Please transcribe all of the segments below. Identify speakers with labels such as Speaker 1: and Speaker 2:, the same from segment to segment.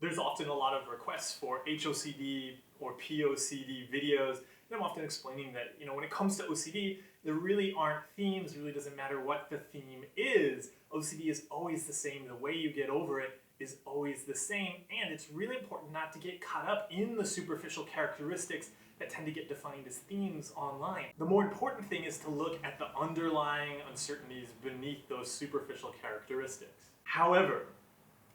Speaker 1: There's often a lot of requests for HOCD or POCD videos, and I'm often explaining that, when it comes to OCD, there really aren't themes. It really doesn't matter what the theme is. OCD is always the same. The way you get over it is always the same, and it's really important not to get caught up in the superficial characteristics that tend to get defined as themes online. The more important thing is to look at the underlying uncertainties beneath those superficial characteristics. However,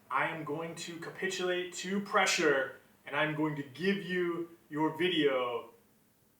Speaker 1: I am going to capitulate to pressure, and I'm going to give you your video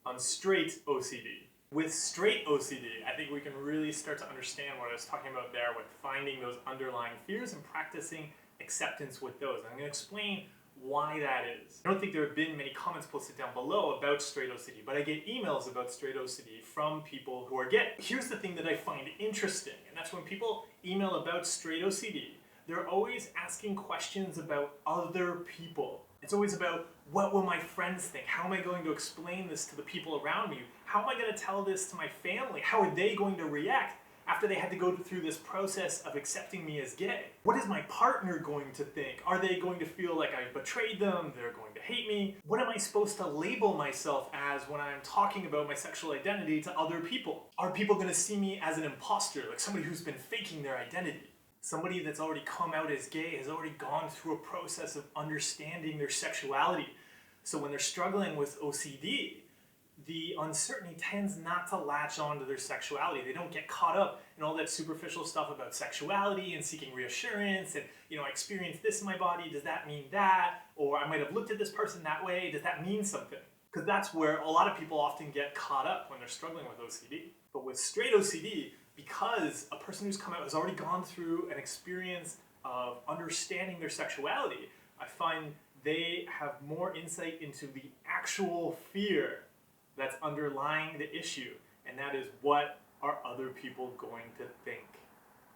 Speaker 1: on straight OCD. With straight OCD, I think we can really start to understand what I was talking about there with finding those underlying fears and practicing acceptance with those. I'm going to explain why that is. I don't think there have been many comments posted down below about straight OCD, but I get emails about straight OCD from people who are gay. Here's the thing that I find interesting, and that's when people email about straight OCD, they're always asking questions about other people. It's always about, what will my friends think? How am I going to explain this to the people around me? How am I going to tell this to my family? How are they going to react after they had to go through this process of accepting me as gay? What is my partner going to think? Are they going to feel like I betrayed them? They're going to hate me? What am I supposed to label myself as when I'm talking about my sexual identity to other people? Are people going to see me as an imposter, like somebody who's been faking their identity? Somebody that's already come out as gay has already gone through a process of understanding their sexuality. So when they're struggling with OCD, the uncertainty tends not to latch on to their sexuality. They don't get caught up in all that superficial stuff about sexuality and seeking reassurance and, I experienced this in my body, does that mean that? Or I might have looked at this person that way, does that mean something? Because that's where a lot of people often get caught up when they're struggling with OCD. But with straight OCD, because a person who's come out has already gone through an experience of understanding their sexuality, I find they have more insight into the actual fear that's underlying the issue, and that is, what are other people going to think?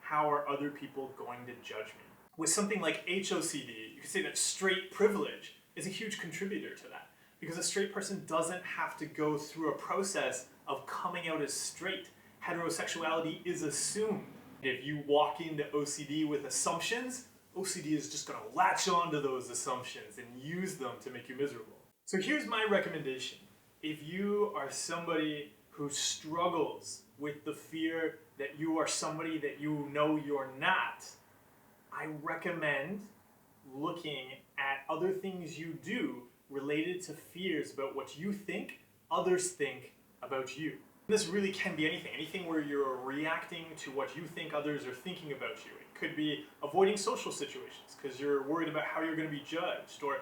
Speaker 1: How are other people going to judge me? With something like HOCD, you could say that straight privilege is a huge contributor to that, because a straight person doesn't have to go through a process of coming out as straight. Heterosexuality is assumed. If you walk into OCD with assumptions, OCD is just going to latch onto those assumptions and use them to make you miserable. So here's my recommendation. If you are somebody who struggles with the fear that you are somebody that you know you're not, I recommend looking at other things you do related to fears about what you think others think about you. This really can be anything where you're reacting to what you think others are thinking about you. It could be avoiding social situations because you're worried about how you're going to be judged, or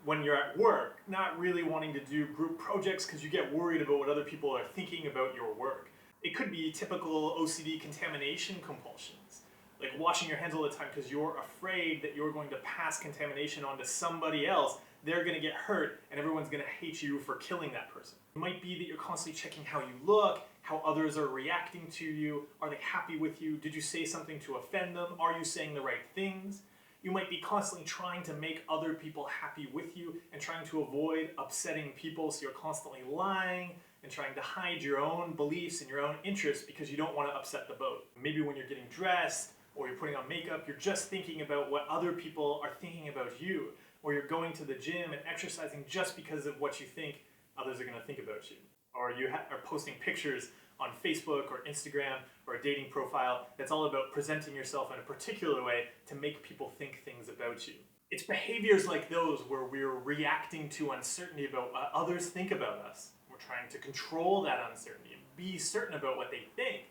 Speaker 1: when you're at work, not really wanting to do group projects because you get worried about what other people are thinking about your work. It could be typical OCD contamination compulsions, like washing your hands all the time because you're afraid that you're going to pass contamination on to somebody else. They're going to get hurt and everyone's going to hate you for killing that person. It might be that you're constantly checking how you look, how others are reacting to you. Are they happy with you? Did you say something to offend them? Are you saying the right things? You might be constantly trying to make other people happy with you and trying to avoid upsetting people, so you're constantly lying and trying to hide your own beliefs and your own interests because you don't want to upset the boat. Maybe when you're getting dressed or you're putting on makeup, you're just thinking about what other people are thinking about you, or you're going to the gym and exercising just because of what you think others are going to think about you. Or you are posting pictures on Facebook or Instagram or a dating profile that's all about presenting yourself in a particular way to make people think things about you. It's behaviors like those where we're reacting to uncertainty about what others think about us. We're trying to control that uncertainty and be certain about what they think,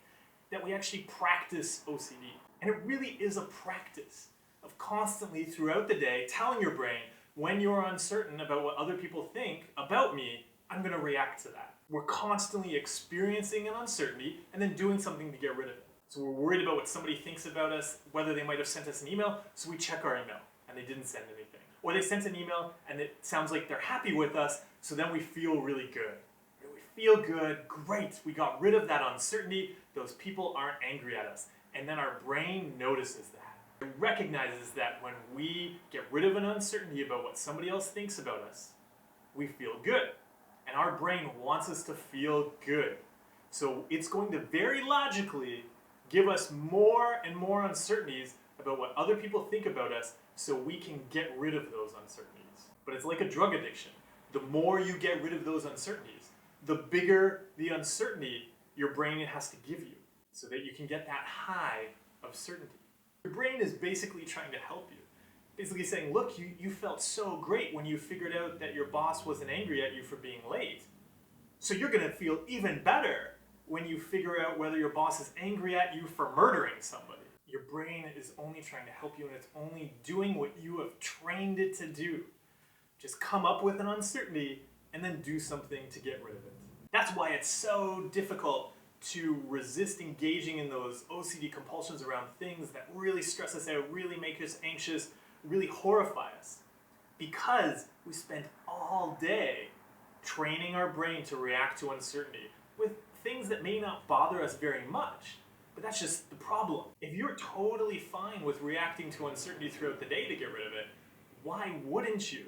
Speaker 1: that we actually practice OCD. And it really is a practice of constantly throughout the day telling your brain, when you're uncertain about what other people think about me, I'm going to react to that. We're constantly experiencing an uncertainty and then doing something to get rid of it. So we're worried about what somebody thinks about us, whether they might have sent us an email, so we check our email and they didn't send anything. Or they sent an email and it sounds like they're happy with us, so then we feel really good. We feel good, great, we got rid of that uncertainty, those people aren't angry at us. And then our brain notices that. It recognizes that when we get rid of an uncertainty about what somebody else thinks about us, we feel good. And our brain wants us to feel good. So it's going to very logically give us more and more uncertainties about what other people think about us so we can get rid of those uncertainties. But it's like a drug addiction. The more you get rid of those uncertainties, the bigger the uncertainty your brain has to give you so that you can get that high of certainty. Your brain is basically trying to help you. Basically saying, look, you felt so great when you figured out that your boss wasn't angry at you for being late. So you're going to feel even better when you figure out whether your boss is angry at you for murdering somebody. Your brain is only trying to help you, and it's only doing what you have trained it to do. Just come up with an uncertainty and then do something to get rid of it. That's why it's so difficult to resist engaging in those OCD compulsions around things that really stress us out, really make us anxious, really horrify us. Because we spend all day training our brain to react to uncertainty with things that may not bother us very much. But that's just the problem. If you're totally fine with reacting to uncertainty throughout the day to get rid of it, why wouldn't you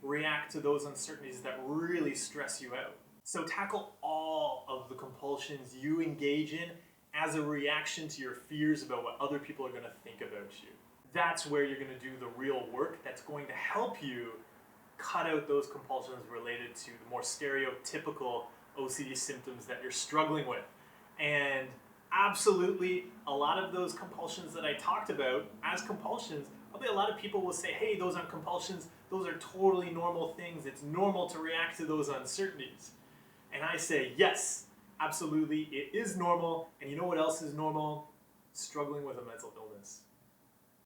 Speaker 1: react to those uncertainties that really stress you out? So tackle all of the compulsions you engage in as a reaction to your fears about what other people are going to think about you. That's where you're going to do the real work that's going to help you cut out those compulsions related to the more stereotypical OCD symptoms that you're struggling with. And absolutely, a lot of those compulsions that I talked about as compulsions, probably a lot of people will say, hey, those aren't compulsions, those are totally normal things. It's normal to react to those uncertainties. And I say, yes, absolutely, it is normal. And you know what else is normal? Struggling with a mental illness.